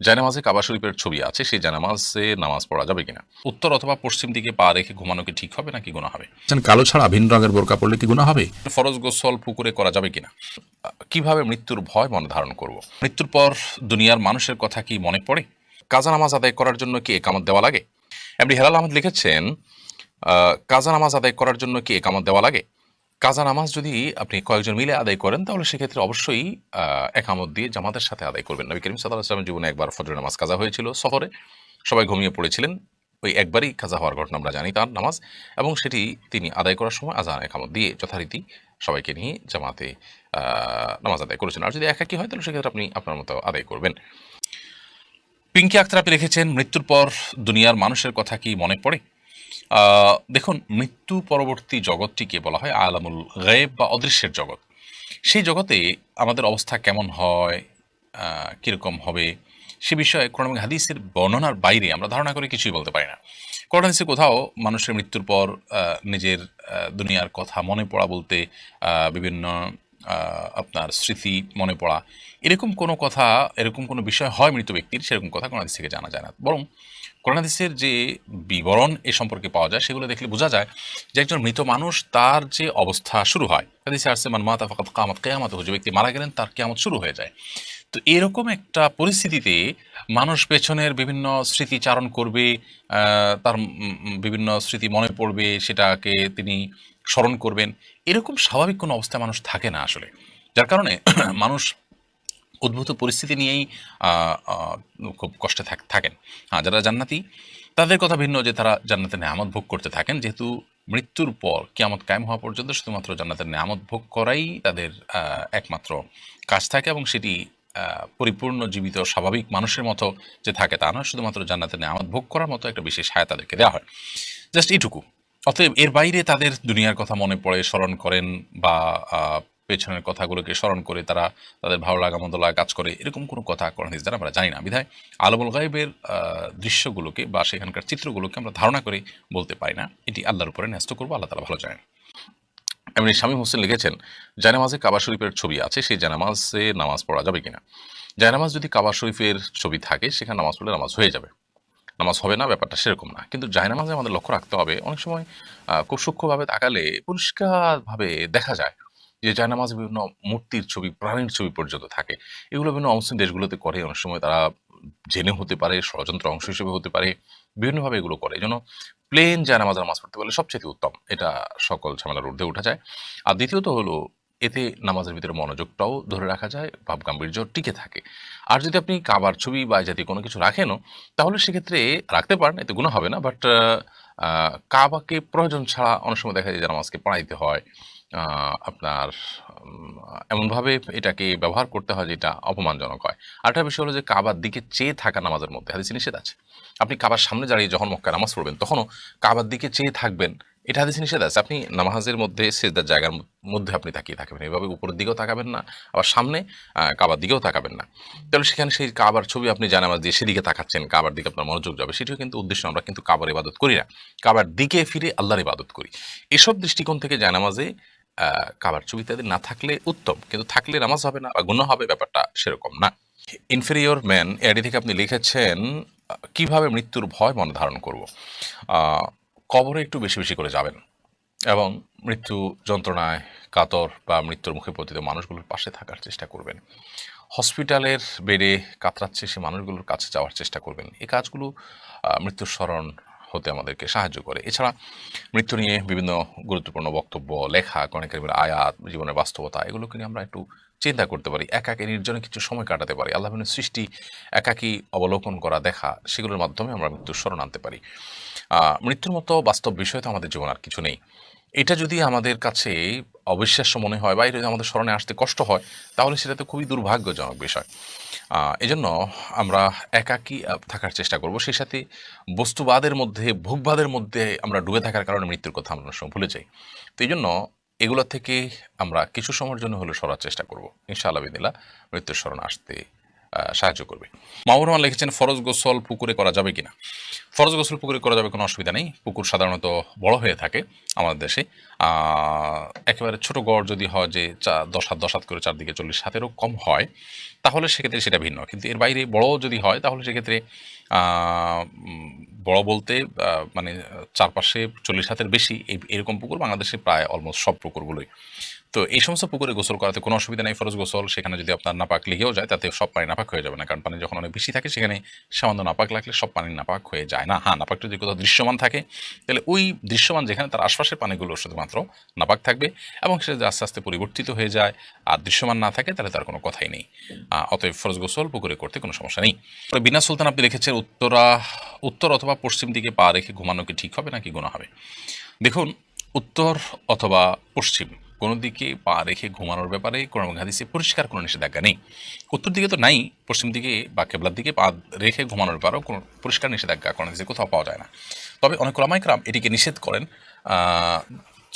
জায়নামাজে কাবা শরীফের ছবি আছে, সেই জায়নামাজে নামাজ পড়া যাবে কিনা? উত্তর অথবা পশ্চিম দিকে পা রেখে ঘুমানো কি ঠিক হবে নাকি গুনাহ হবে? কালো ছাড়া ভিন্ন রঙের বোরকা পড়লে কি গুনাহ হবে? ফরজ গোসল পুকুরে করা যাবে কিনা? কিভাবে মৃত্যুর ভয় মনে ধারণ করব? মৃত্যুর পর দুনিয়ার মানুষের কথা কি মনে পড়ে? কাজা নামাজ আদায় করার জন্য কি একামত দেওয়া লাগে? এমডি হেলাল আহমেদ লিখেছেন, কাজা নামাজ আদায় করার জন্য কি একামত দেওয়া লাগে? কাজা নামাজ যদি আপনি কয়েকজন মিলে আদায় করেন তাহলে সেক্ষেত্রে অবশ্যই একামত দিয়ে জামাতের সাথে আদায় করবেন। নবী করিম সাল্লাল্লাহু আলাইহি ওয়াসাল্লামের জীবনে একবার ফজরের নামাজ কাজা হয়েছিল সফরে। সবাই ঘুমিয়ে পড়েছিলেন। ওই একবারই কাজা হওয়ার ঘটনা আমরা জানি তার নামাজ, এবং সেটি তিনি আদায় করার সময় আযান একামত দিয়ে যথারীতি সবাইকে নিয়ে জামাতে নামাজ আদায় করেছেন। আর যদি একাকী হয় তাহলে সেক্ষেত্রে আপনি আপনার মতো আদায় করবেন। পিঙ্কি আক্তার আপনি লিখেছেন, মৃত্যুর পর দুনিয়ার মানুষের কথা কি মনে পড়ে? দেখুন, মৃত্যু পরবর্তী জগৎটিকে বলা হয় আলামুল গায়েব বা অদৃশ্যের জগৎ। সেই জগতে আমাদের অবস্থা কেমন হয়, কীরকম হবে, সে বিষয়ে কোরআন এবং হাদিসের বর্ণনার বাইরে আমরা ধারণা করে কিছুই বলতে পারি না। কোরআন হাদিসে কোথাও মানুষের মৃত্যুর পর নিজের দুনিয়ার কথা মনে পড়া বলতে বিভিন্ন আপনার স্মৃতি মনে পড়া, এরকম কোনো কথা, এরকম কোনো বিষয় হয় মৃত ব্যক্তির, সেরকম কথা কোরআন হাদিস থেকে জানা যায় না। বরং কোরআন হাদিসের যে বিবরণ এ সম্পর্কে পাওয়া যায় সেগুলো দেখলে বোঝা যায় যে একজন মৃত মানুষ তার যে অবস্থা শুরু হয়, হাদিসে আসছে মান মাতা ফাকাদ কামাত কিয়ামাতুহু, যে ব্যক্তি মারা গেলেন তার কিয়ামত শুরু হয়ে যায়। তো এরকম একটা পরিস্থিতিতে মানুষ পেছনের বিভিন্ন স্মৃতি চারণ করবে, তার বিভিন্ন স্মৃতি মনে পড়বে, সেটাকে তিনি স্মরণ করবেন। এরকম স্বাভাবিক কোনো অবস্থায় মানুষ থাকে না আসলে। যার কারণে মানুষ উদ্ভূত পরিস্থিতি নিয়েই খুব কষ্টে থাকেন। হ্যাঁ, যারা জান্নাতি তাদের কথা ভিন্ন, যে তারা জান্নাতের নেয়ামত ভোগ করতে থাকেন। যেহেতু মৃত্যুর পর কিয়ামত কায়েম হওয়া পর্যন্ত শুধুমাত্র জান্নাতের নেয়ামত ভোগ করাই তাদের একমাত্র কাজ থাকে, এবং সেটি পরিপূর্ণ জীবিত স্বাভাবিক মানুষের মতো যে থাকে তা নয়, শুধুমাত্র জান্নাতের নেয়ামত ভোগ করার মতো একটা বিশেষ হায়াত তাদেরকে দেওয়া হয়। জাস্ট এইটুকু। অতএব এর বাইরে তাদের দুনিয়ার কথা মনে পড়ে, স্মরণ করেন, বা পেছনের কথাগুলোকে স্মরণ করে তারা তাদের ভালো লাগা মন্দ লাগা কাজ করে, এরকম কোনো কথা কোরআন হাদিস দ্বারা আমরা জানি না। বিধায় আলমুল গায়েবের দৃশ্যগুলোকে বা সেখানকার চিত্রগুলোকে আমরা ধারণা করে বলতে পারি না। এটি আল্লাহর উপরে ন্যস্ত করবো, আল্লাহ তাআলা ভালো জানেন। এমনি শামীম হোসেন লিখেছেন, জায়নামাজে কাবা শরীফের ছবি আছে, সেই জায়নামাজে নামাজ পড়া যাবে কিনা? জায়নামাজ যদি কাবা শরীফের ছবি থাকে সেখানে নামাজ পড়লে নামাজ হয়ে যাবে, নামাজ হবে না ব্যাপারটা সেরকম না। কিন্তু জায়নামাজে আমাদের লক্ষ্য রাখতে হবে, অনেক সময় খুব সূক্ষ্মভাবে তাকালে পরিষ্কারভাবে দেখা যায় যে জায়নামাজে বিভিন্ন মূর্তির ছবি, প্রাণীর ছবি পর্যন্ত থাকে। এগুলো বিভিন্ন অমুসলিম দেশগুলোতে করে। অনেক সময় তারা জেনে হতে পারে, ষড়যন্ত্র অংশ হিসেবে হতে পারে, বিভিন্নভাবে এগুলো করে। এজন্য প্লেন জায়নামাজে নামাজ পড়তে পারলে সবচেয়ে উত্তম। এটা সকল ঝামেলার ঊর্ধ্বে উঠা যায়। আর দ্বিতীয়ত হলো, এতে নামাজের ভিতরে মনোযোগটাও ধরে রাখা যায়, ভাব গাম্ভীর্য টিকে থাকে। আর যদি আপনি কাবার ছবি বা এই জাতীয় কোনো কিছু রাখেনও, তাহলে সেক্ষেত্রে রাখতে পারেন, এতে গুনাহ হবে না। বাট কাবাকে প্রয়োজন ছাড়া অনেক সময় দেখা যায় যে নামাজকে পড়াইতে হয়। আপনার এমনভাবে এটাকে ব্যবহার করতে হয় যেটা অপমানজনক হয়। আরেকটা বিষয় হলো যে কাবার দিকে চেয়ে থাকা নামাজের মধ্যে হাদিসে নিষেধ আছে। আপনি কাবার সামনে দাঁড়িয়ে যখন মক্কায় নামাজ পড়বেন তখনও কাবার দিকে চেয়ে থাকবেন, এটা হাদিসে নিষেধ আছে। আপনি নামাজের মধ্যে সিজদার জায়গার মধ্যে আপনি তাকিয়ে থাকবেন, এভাবে উপরের দিকেও তাকাবেন না, আবার সামনে কাবার দিকেও তাকাবেন না। তাহলে সেখানে সেই কাবার ছবি আপনি জায়নামাজ দিয়ে সেদিকে তাকাচ্ছেন, কাবার দিকে আপনার মনোযোগ যাবে, সেটিও কিন্তু উদ্দেশ্য। আমরা কিন্তু কাবার ইবাদত করি না, কাবার দিকে ফিরে আল্লাহর ইবাদত করি। এসব দৃষ্টিকোণ থেকে জায়নামাজে কাবার ছবি ইত্যাদি না থাকলে উত্তম, কিন্তু থাকলে নামাজ হবে না বা গুনাহ হবে, ব্যাপারটা সেরকম না। ইনফেরিয়র ম্যান এডি থেকে আপনি লিখেছেন, কিভাবে মৃত্যুর ভয় মনে ধারণ করব? কবরে একটু বেশি বেশি করে যাবেন, এবং মৃত্যু যন্ত্রণায় কাতর বা মৃত্যুর মুখে পতিত মানুষগুলোর পাশে থাকার চেষ্টা করবেন। হসপিটালের বেডে কাতরাচ্ছে সে মানুষগুলোর কাছে যাওয়ার চেষ্টা করবেন। এই কাজগুলো মৃত্যুর স্মরণ হতে আমাদেরকে সাহায্য করে। এছাড়া মৃত্যু নিয়ে বিভিন্ন গুরুত্বপূর্ণ বক্তব্য লেখা, কোরআন কারীমের আয়াত, জীবনের বাস্তবতা, এগুলোকে নিয়ে আমরা একটু চিন্তা করতে পারি। একাকী নির্জনে কিছু সময় কাটাতে পারি। আল্লাহর সৃষ্টি একাকী অবলোকন করা, দেখা, সেগুলোর মাধ্যমে আমরা মৃত্যুর স্মরণ আনতে পারি। মৃত্যুর মতো বাস্তব বিষয় তো আমাদের জীবন আর কিছু নেই। এটা যদি আমাদের কাছে অবিশ্বাস্য মনে হয় বা এটা যদি আমাদের স্মরণে আসতে কষ্ট হয়, তাহলে সেটা তো খুবই দুর্ভাগ্যজনক বিষয়। এজন্য আমরা একাকী থাকার চেষ্টা করব। সেই সাথে বস্তুবাদের মধ্যে, ভোগবাদের মধ্যে আমরা ডুবে থাকার কারণে মৃত্যুর কথা আমরা অনেক সময় ভুলে যাই। তো এইজন্য এগুলো থেকে আমরা কিছু সময়ের জন্য হলেও সরার চেষ্টা করব। ইনশাআল্লাহ বিদিনিল্লাহ মৃত্যুর স্মরণ আসতে সাহায্য করবে। মাহবুব রহমান লিখেছেন ফরজ গোসল পুকুরে করা যাবে কিনা। ফরজ গোসল পুকুরে করা যাবে, কোনো অসুবিধা নেই। পুকুর সাধারণত বড় হয়ে থাকে আমাদের দেশে। একেবারে ছোট গড় যদি হয় যে 10 হাত করে চারদিকে 40 হাতেরও কম হয়, তাহলে সেক্ষেত্রে সেটা ভিন্ন। কিন্তু এর বাইরে বড় যদি হয় তাহলে সেক্ষেত্রে বড় বলতে মানে চারপাশে 40 হাতের বেশি এরকম পুকুর বাংলাদেশে প্রায় অলমোস্ট সব পুকুরগুলোই। তো এই সমস্ত পুকুরে গোসল করাতে কোনো অসুবিধা নেই। ফরজ গোসল সেখানে যদি আপনার নাপাক লেগেও যায় তাতে সব পানি নাপাক হয়ে যাবে না, কারণ পানি যখন অনেক বেশি থাকে সেখানে সামান্য নাপাক লাগলে সব পানি নাপাক হয়ে যায় না। হ্যাঁ, নাপাকটা যদি কোথাও দৃশ্যমান থাকে তাহলে ওই দৃশ্যমান যেখানে তার আশপাশের পানিগুলো শুধুমাত্র নাপাক থাকবে, এবং সেটা যে আস্তে আস্তে পরিবর্তিত হয়ে যায় আর দৃশ্যমান না থাকে তাহলে তার কোনো কথাই নেই। অতএব ফরজ গোসল পুকুরে করতে কোনো সমস্যা নেই। বিনা সুলতান আপনি লিখেছেন উত্তর অথবা পশ্চিম দিকে পা রেখে ঘুমানো কি ঠিক হবে নাকি গুনাহ হবে? দেখুন, উত্তর অথবা পশ্চিম কোনো দিকে পা রেখে ঘুমানোর ব্যাপারে কোরআন এবং হাদিসে পরিষ্কার কোনো নিষেধাজ্ঞা নেই। উত্তর দিকে তো নাই, পশ্চিম দিকে বা কেবলার দিকে পা রেখে ঘুমানোর ব্যাপারেও কোনো পরিষ্কার নিষেধাজ্ঞা কোরআন হাদিসে কোথাও পাওয়া যায় না। তবে অনেক ওলামায়ে কেরাম এটিকে নিষেধ করেন।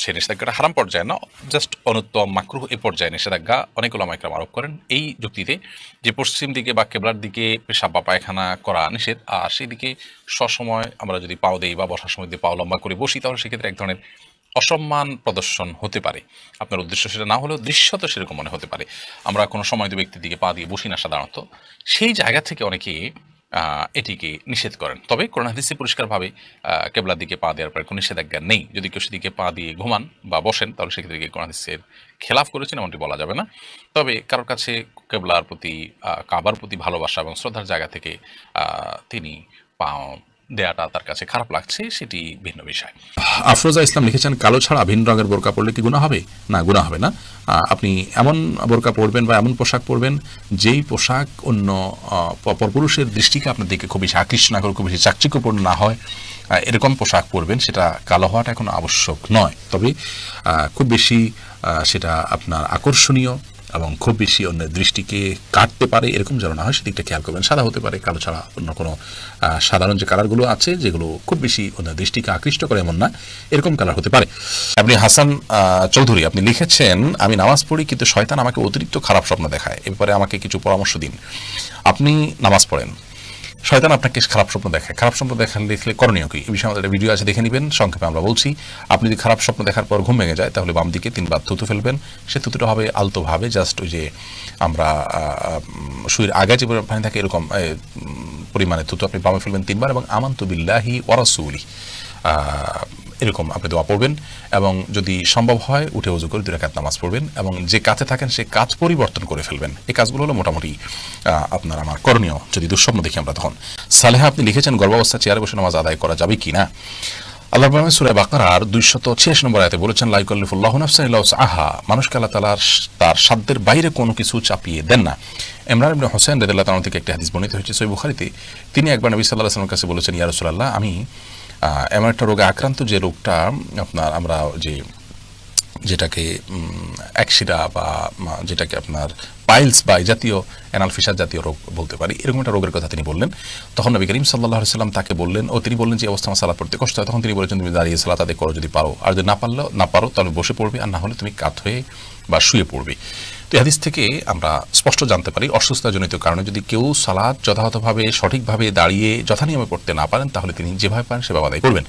সে নিষেধাজ্ঞাটা হারাম পর্যায়ে না, জাস্ট অনুত্তম মাকরুহ এই পর্যায়ে নিষেধাজ্ঞা অনেক ওলামায়ে কেরাম আরোপ করেন এই যুক্তিতে যে পশ্চিম দিকে বা কেবলার দিকে পেশাব বা পায়খানা করা নিষেধ, আর সেই দিকে সবসময় আমরা যদি পাও দেই বা বসার সময় যদি পাও লম্বা করে বসি তাহলে সেক্ষেত্রে এক ধরনের অসম্মান প্রদর্শন হতে পারে। আপনার উদ্দেশ্য সেটা না হলেও দৃশ্যত সেরকম মনে হতে পারে। আমরা কোনো সময় তো ব্যক্তির দিকে পা দিয়ে বসি না সাধারণত, সেই জায়গা থেকে অনেকে এটিকে নিষেধ করেন। তবে কোরআন হাদিসে পরিষ্কারভাবে কেবলার দিকে পা দেওয়ার পরে কোনো নিষেধাজ্ঞা নেই। যদি কেউ সেদিকে পা দিয়ে ঘুমান বা বসেন তাহলে সেক্ষেত্রে কোরআন হাদিসের খেলাফ করেছেন এমনটি বলা যাবে না। তবে কারোর কাছে কেবলার প্রতি কাবার প্রতি ভালোবাসা এবং শ্রদ্ধার জায়গা থেকে তিনি পা দেয়াটা তার কাছে খারাপ লাগছে, সেটি ভিন্ন বিষয়। আফরোজা ইসলাম লিখেছেন কালো ছাড়া ভিন্ন রঙের বোরকা পরলে কি গুনাহ হবে? না, গুনাহ হবে না। আপনি এমন বোরকা পরবেন বা এমন পোশাক পরবেন যেই পোশাক অন্য পরপুরুষের দৃষ্টিকে আপনার দিকে খুব বেশি আকৃষ্ট না করে, খুব বেশি চাকচিক্যপূর্ণ না হয়, এরকম পোশাক পরবেন। সেটা কালো হওয়াটা এখন আবশ্যক নয়, তবে খুব বেশি সেটা আপনার আকর্ষণীয় এবং খুব বেশি অন্যের দৃষ্টিকে কাটতে পারে এরকম যেন না হয়, সেদিকটা খেয়াল করবেন। সাদা হতে পারে, কালো ছাড়া অন্য কোনো সাধারণ যে কালারগুলো আছে যেগুলো খুব বেশি অন্যের দৃষ্টিকে আকৃষ্ট করে এমন না, এরকম কালার হতে পারে। আপনি হাসান চৌধুরী আপনি লিখেছেন আমি নামাজ পড়ি কিন্তু শয়তান আমাকে অতিরিক্ত খারাপ স্বপ্ন দেখায়, এ ব্যাপারে আমাকে কিছু পরামর্শ দিন। আপনি নামাজ পড়েন, শয়তান আপনাকে খারাপ স্বপ্ন দেখায়, খারাপ স্বপ্ন দেখলে করণীয় কি? এই বিষয়ে আমাদের একটা ভিডিও আছে, দেখে নেবেন। সংক্ষেপে আমরা বলছি, আপনি যদি খারাপ স্বপ্ন দেখার পর ঘুম ভেঙে যায় তাহলে বাম দিকে 3বার থুতু ফেলবেন। সে থুতুটা হবে আলতোভাবে, জাস্ট ওই যে আমরা শুয়ের আগে যে পানি থাকে এরকম পরিমাণে থুতু আপনি বামে ফেলবেন 3বার, এবং আমানতু বিল্লাহি ওয়া রাসূলি এরকম আপনি দোয়া পড়বেন। এবং যদি সম্ভব হয় উঠে ওযু করে 2 রাকাত নামাজ পড়বেন, এবং যে কাজে থাকেন সে কাজ পরিবর্তন করে ফেলবেন। এই কাজগুলো হলো মোটামুটি আপনার আমার করণীয় যদি দুঃস্বপ্ন দেখি আমরা তখন। সালেহা আপনি লিখেছেন গর্ভাবস্থা চেয়ারে বসে নামাজ আদায় করা যাবে কি না। আল্লাহ পাক সূরা বাকারার 286 নম্বর আয়াতে বলেছেন লা ইউকাল্লিফুল্লাহু নাফসান ইল্লা উসআহা, মানুষকে আল্লাহ তাআলা তার সাধ্যের বাইরে কোনো কিছু চাপিয়ে দেন না। ইমরান ইবনে হুসাইন রাদিয়াল্লাহু তাআলা থেকে একটি হাদিস বর্ণিত হয়েছে সহিহ বুখারীতে। তিনি একবার নবী সাল্লাল্লাহু আলাইহি ওয়াসাল্লামের কাছে বলেছেন, ইয়া রাসূলুল্লাহ, আমি এমন একটা রোগে আক্রান্ত যে রোগটা আপনার আমরা যেটাকে অ্যাক্সিডা বা যেটাকে আপনার পাইলস বা এই জাতীয় অ্যানাল ফিসার জাতীয় রোগ বলতে পারি, এরকম একটা রোগের কথা তিনি বললেন। তখন নবী করিম সাল্লাল্লাহু আলাইহি ওয়াসাল্লাম তাকে বললেন, তিনি বললেন যে অবস্থা আমার সালাত পড়তে কষ্ট হয়। তখন তিনি বলেছেন তুমি দাঁড়িয়ে সালাত আদায় করো যদি পারো, আর যদি না পারো তাহলে বসে পড়বে, আর না হলে তুমি কাত হয়ে বা শুয়ে পড়বে। তো এই হাদিস থেকে আমরা স্পষ্ট জানতে পারি অসুস্থতাজনিত কারণে যদি কেউ সালাত যথাযথভাবে সঠিকভাবে দাঁড়িয়ে যথানিয়মে পড়তে না পারেন তাহলে তিনি যেভাবে পারেন সেভাবে আদায় করবেন।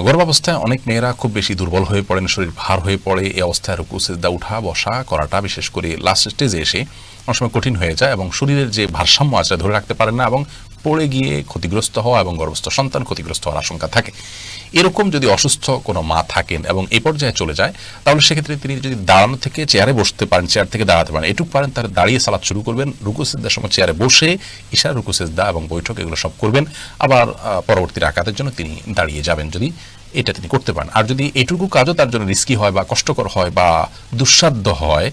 গর্ভাবস্থায় অনেক মেয়েরা খুব বেশি দুর্বল হয়ে পড়েন, শরীর ভার হয়ে পড়ে। এই অবস্থায় রুকু সিজদা উঠা বসা করাটা বিশেষ করে লাস্ট স্টেজে এসে অনেক সময় কঠিন হয়ে যায়, এবং শরীরের যে ভারসাম্য আছে ধরে রাখতে পারেন না, এবং পড়ে গিয়ে ক্ষতিগ্রস্ত হওয়া এবং গর্ভস্থ সন্তান ক্ষতিগ্রস্ত হওয়ার আশঙ্কা থাকে। এরকম যদি অসুস্থ কোনো মা থাকেন এবং এই পর্যায়ে চলে যায় তাহলে সেক্ষেত্রে তিনি যদি দাঁড়ানো থেকে চেয়ারে বসতে পারেন, চেয়ার থেকে দাঁড়াতে পারেন, এটুকু পারেন, তাহলে দাঁড়িয়ে সালাত শুরু করবেন। রুকু সিজদার সময় চেয়ারে বসে ইশারা রুকু সিজদা এবং বৈঠক এগুলো সব করবেন। আবার পরবর্তী রাকাতের জন্য তিনি দাঁড়িয়ে যাবেন যদি এটা তিনি করতে পারেন। আর যদি এটুকু কাজও তার জন্য রিস্কি হয় বা কষ্টকর হয় বা দুঃসাধ্য হয়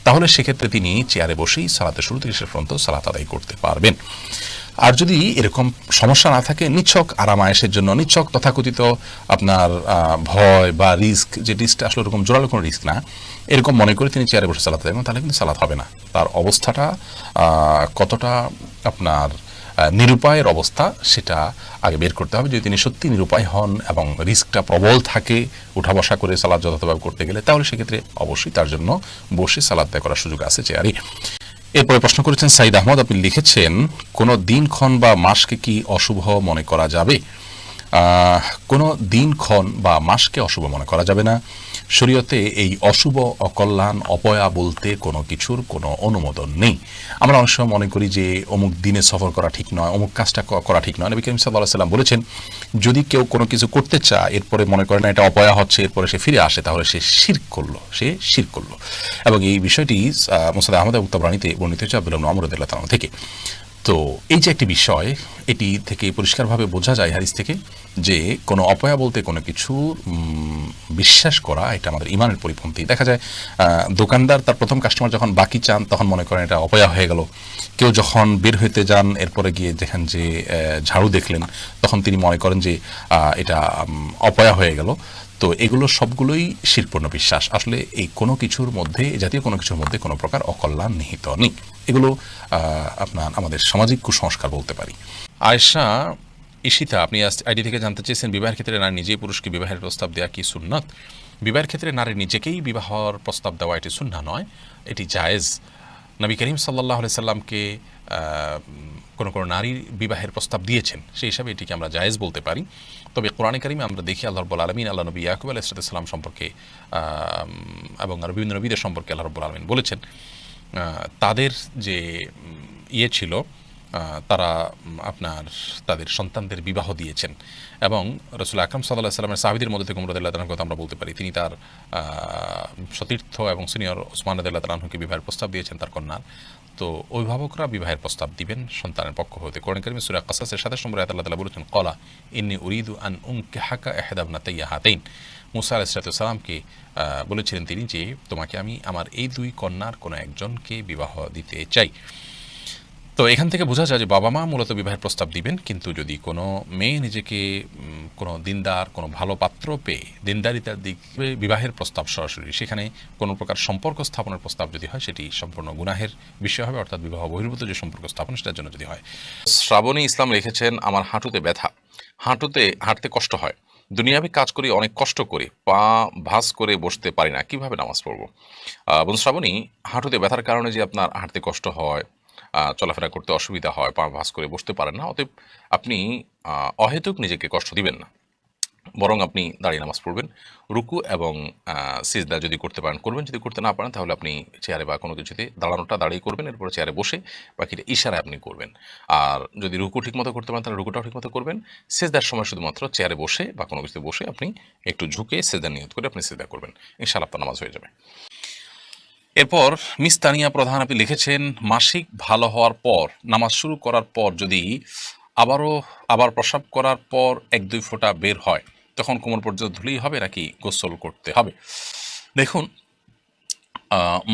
তাহলে সেক্ষেত্রে তিনি চেয়ারে বসেই সালাতের শুরু থেকে শেষ পর্যন্ত সালাত আদায় করতে পারবেন। আর যদি এরকম সমস্যা না থাকে, নিছক আরামায়েশের জন্য, নিছক তথাকথিত আপনার ভয় বা রিস্ক, যে রিস্কটা আসলে এরকম জোরালো কোনো রিস্ক না, এরকম মনে করে তিনি চেয়ারে বসে সালাত আদায় করেন, তাহলে কিন্তু সালাত হবে না। তার অবস্থাটা কতটা আপনার নিরুপায়ের অবস্থা সেটা আগে বের করতে হবে। যদি তিনি সত্যি নিরুপায় হন এবং রিস্কটা প্রবল থাকে উঠা বসা করে সালাত যথাযথভাবে করতে গেলে, তাহলে সেক্ষেত্রে অবশ্যই তার জন্য বসে সালাত আদায় করার সুযোগ আছে চেয়ারে। এরপরে প্রশ্ন করেছেন সাইদ আহমদ, আপনি লিখেছেন কোনো দিনক্ষণ বা মাসকে কি অশুভ মনে করা যাবে? কোনো দিনক্ষণ বা মাসকে অশুভ মনে করা যাবে না। শরীয়তে এই অশুভ, অকল্যাণ, অপয়া বলতে কোনো কিছুর কোনো অনুমোদন নেই। আমরা অনেক সময় মনে করি যে অমুক দিনে সফর করা ঠিক নয়, অমুক কাজটা করা ঠিক নয়। নবী করিম সাল্লাল্লাহু আলাইহি ওয়াসাল্লাম বলেছেন, যদি কেউ কোনো কিছু করতে চায় এরপরে মনে করে না এটা অপয়া হচ্ছে, এরপরে সে ফিরে আসে, তাহলে সে শিরক করলো। এবং এই বিষয়টি মুসনাদ আহমদ এবং তাবরানীতে বর্ণিত হয়েছে আব্দুল্লাহ ইবনে আমর রাদিয়াল্লাহু তাআলা থেকে। তো এই যে একটি বিষয়, এটি থেকে পরিষ্কারভাবে বোঝা যায় হাদিস থেকে যে কোনো অপয়া বলতে কোনো কিছু বিশ্বাস করা এটা আমাদের ইমানের পরিপন্থী। দেখা যায় দোকানদার তার প্রথম কাস্টমার যখন বাকি চান তখন মনে করেন এটা অপয়া হয়ে গেল। কেউ যখন বের হইতে যান এরপরে গিয়ে দেখেন যে ঝাড়ু দেখলেন, তখন তিনি মনে করেন যে এটা অপয়া হয়ে গেল। তো এগুলো সবগুলোই শিরপূর্ণ বিশ্বাস। আসলে এই কোনো কিছুর মধ্যে, জাতীয় কোনো কিছুর মধ্যে কোনো প্রকার অকল্যাণ নিহিত নেই। এগুলো আপনার আমাদের সামাজিক কুসংস্কার বলতে পারি। আয়েশা ঈশিতা, আপনি আইডি থেকে জানতে চেয়েছেন, বিবাহের ক্ষেত্রে নারী নিজেই পুরুষকে বিবাহের প্রস্তাব দেওয়া কি সুন্নাত? বিবাহের ক্ষেত্রে নারী নিজেকেই বিবাহর প্রস্তাব দেওয়া এটি সুন্নাহ নয়, এটি জায়েজ। নবী করিম সাল্লাল্লাহু আলাইহি সাল্লামকে কোনো নারীর বিবাহের প্রস্তাব দিয়েছেন, সেই হিসাবে এটিকে আমরা জায়েজ বলতে পারি। তবে কোরআনে কারিমে আমরা দেখি আল্লাহ রাব্বুল আলামিন আল্লাহ নবী ইয়াকুব আলাইহিস সালাম সম্পর্কে এবং আরও বিভিন্ন নবীদের সম্পর্কে আল্লাহ রাব্বুল আলামিন বলেছেন তাদের যে ছিল, তারা আপনার তাদের সন্তানদের বিবাহ দিয়েছেন। এবং রাসূল আকরাম সাল্লাল্লাহু আলাইহি সাল্লামের সাহাবীদের মধ্যে থেকে উমর রাদিয়াল্লাহু তাআলার কথা আমরা বলতে পারি, তিনি তার সতীর্থ এবং সিনিয়র ওসমান রাদিয়াল্লাহু তাআলাকে বিবাহের প্রস্তাব দিয়েছেন তার কন্যার। তো অভিভাবকরা বিবাহের প্রস্তাব দিবেন সন্তানের পক্ষ হতে। কোরআন কারিমে সূরা কাসাসের 27 নম্বরে আয়াতে আল্লাহ তাআলা বলেছেন, ক্বালা ইন্নী উরিদু আন উনকিহাকা ইহদা ইবনাতাইয়া হাতাইন। মূসা আলাইহিস সালামকে বলেছিলেন তিনি যে তোমাকে আমি আমার এই দুই কন্যার কোনো একজনকে বিবাহ দিতে চাই। তো এখান থেকে বোঝা যায় যে বাবা মা মূলত বিবাহের প্রস্তাব দিবেন, কিন্তু যদি কোনো মেয়ে নিজেকে কোনো দিনদার, কোনো ভালো পাত্র পেয়ে দিনদারিতার দিক বিবাহের প্রস্তাব সরাসরি, সেখানে কোনো প্রকার সম্পর্ক স্থাপনের প্রস্তাব যদি হয় সেটি সম্পূর্ণ গুনাহের বিষয় হবে, অর্থাৎ বিবাহ বহির্ভূত যে সম্পর্ক স্থাপন সেটার জন্য যদি হয়। শ্রাবণী ইসলাম লিখেছেন, আমার হাঁটুতে ব্যথা, হাঁটতে কষ্ট হয়, দুনিয়াবি কাজ করি, অনেক কষ্ট করি, পা ভাঁজ করে বসতে পারি না, কিভাবে নামাজ পড়বো? বোন শ্রাবণী, হাঁটুতে ব্যথার কারণে যে আপনার হাঁটতে কষ্ট হয়, চলাফেরা করতে অসুবিধা হয়, পা ভাঁজ করে বসতে পারেন না, অতএব আপনি অহেতুক নিজেকে কষ্ট দিবেন না, বরং আপনি দাঁড়িয়ে নামাজ পড়বেন। রুকু এবং সিজদা যদি করতে পারেন করবেন, যদি করতে না পারেন তাহলে আপনি চেয়ারে বা কোনো কিছুতে দাঁড়ানোটা দাঁড়িয়ে করবেন, এরপরে চেয়ারে বসে বাকিটা ইশারায় আপনি করবেন। আর যদি রুকু ঠিকমতো করতে পারেন তাহলে রুকুটাও ঠিকমতো করবেন। সিজদার সময় শুধুমাত্র চেয়ারে বসে বা কোনো কিছুতে বসে আপনি একটু ঝুঁকে সিজদা নিয়ত করে আপনি সিজদা করবেন, ইনশাআল্লাহ আপনার নামাজ হয়ে যাবে। এরপর মিস তানিয়া প্রধান, আপনি লিখেছেন, মাসিক ভালো হওয়ার পর নামাজ শুরু করার পর যদি আবার প্রস্রাব করার পর 1-2 ফোঁটা বের হয়, তখন কোমর পর্যন্ত ধুলেই হবে নাকি গোসল করতে হবে? দেখুন,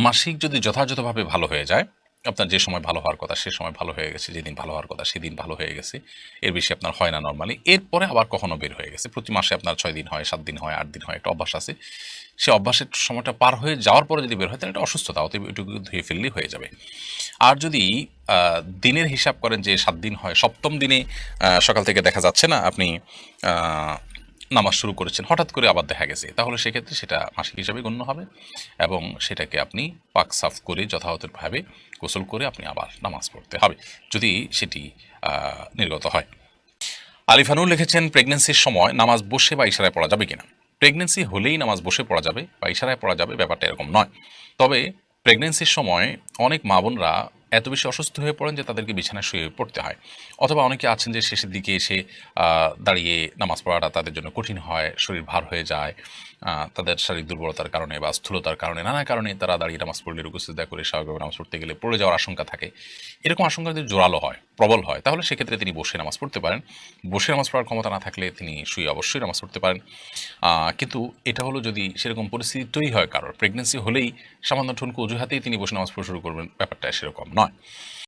মাসিক যদি যথাযথভাবে ভালো হয়ে যায়, আপনার যে সময় ভালো হওয়ার কথা সে সময় ভালো হয়ে গেছে, যেদিন ভালো হওয়ার কথা সেদিন ভালো হয়ে গেছে, এর বেশি আপনার হয় না নর্মালি, এরপরে আবার কখনো বের হয়ে গেছে, প্রতি মাসে আপনার 6 দিন হয়, 7 দিন হয়, 8 দিন হয়, একটা অভ্যাস আছে, সে অভ্যাসের সময়টা পার হয়ে যাওয়ার পরে যদি বের হয় তাহলে এটা অসুস্থতা, অতএব এটুকু ধুয়ে ফেললেই হয়ে যাবে। আর যদি দিনের হিসাব করেন যে 7 দিন হয়, 7ম দিনে সকাল থেকে দেখা যাচ্ছে না আপনি নামাজ শুরু করেছেন, হঠাৎ করে আবার দেখা গেছে, তাহলে সেক্ষেত্রে সেটা মাসিক হিসাবে গণ্য হবে এবং সেটাকে আপনি পাক সাফ করে যথাযথভাবে গোসল করে আপনি আবার নামাজ পড়তে হবে, যদি সেটি নির্গত হয়। আলিফানুর লিখেছেন, প্রেগনেন্সির সময় নামাজ বসে বা ইশারায় পড়া যাবে কিনা? প্রেগনেন্সি হলেই নামাজ বসে পড়া যাবে বা ইশারায় পড়া যাবে, ব্যাপারটা এরকম নয়। তবে প্রেগনেন্সির সময় অনেক মা বোনরা এত বেশি অসুস্থ হয়ে পড়েন যে তাদেরকে বিছানায় শুয়ে পড়তে হয়, অথবা অনেকে আছেন যে শেষের দিকে এসে দাঁড়িয়ে নামাজ পড়াটা তাদের জন্য কঠিন হয়, শরীর ভার হয়ে যায়, তাদের শারীরিক দুর্বলতার কারণে বা স্থূলতার কারণে, নানা কারণে তারা দাঁড়িয়ে নামাজ পড়লে রুকু সিজদা করে স্বাভাবিকভাবে নামাজ পড়তে গেলে পড়ে যাওয়ার আশঙ্কা থাকে। এরকম আশঙ্কা যদি জোরালো হয়, প্রবল হয়, তাহলে সেক্ষেত্রে তিনি বসে নামাজ পড়তে পারেন। বসে নামাজ পড়ার ক্ষমতা না থাকলে তিনি শুয়ে অবশ্যই নামাজ পড়তে পারেন। কিন্তু এটা হলো যদি সেরকম পরিস্থিতি তৈরি হয়, কারোর প্রেগনেন্সি হলেই সামান্য ঠুনকো অজুহাতেই তিনি বসে নামাজ পড়া শুরু করবেন, ব্যাপারটা সেরকম নয়।